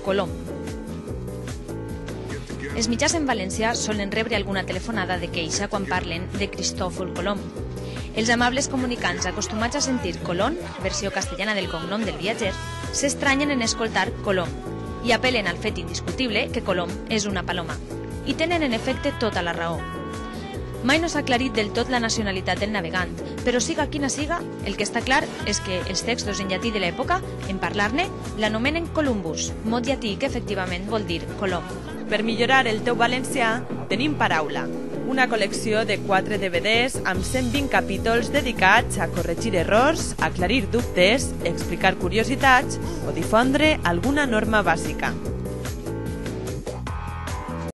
Colom. Els mitjans en valencià solen rebre alguna telefonada de queixa quan parlen de Cristòfol Colom. Els amables comunicants acostumats a sentir Colón, versió castellana del cognom del viatger, s'estranyen en escoltar Colom i apel·len al fet indiscutible que Colom és una paloma. I tenen en efecte tota la raó. Mai no s'ha aclarit del tot la nacionalitat del navegant, però siga quina siga, el que està clar és que els textos en llatí de l'època, en parlar-ne, l'anomenen Columbus, mot llatí que efectivament vol dir Colom. Per millorar el teu valencià, tenim Paraula, una col·lecció de 4 DVDs amb 120 capítols dedicats a corregir errors, aclarir dubtes, explicar curiositats o difondre alguna norma bàsica.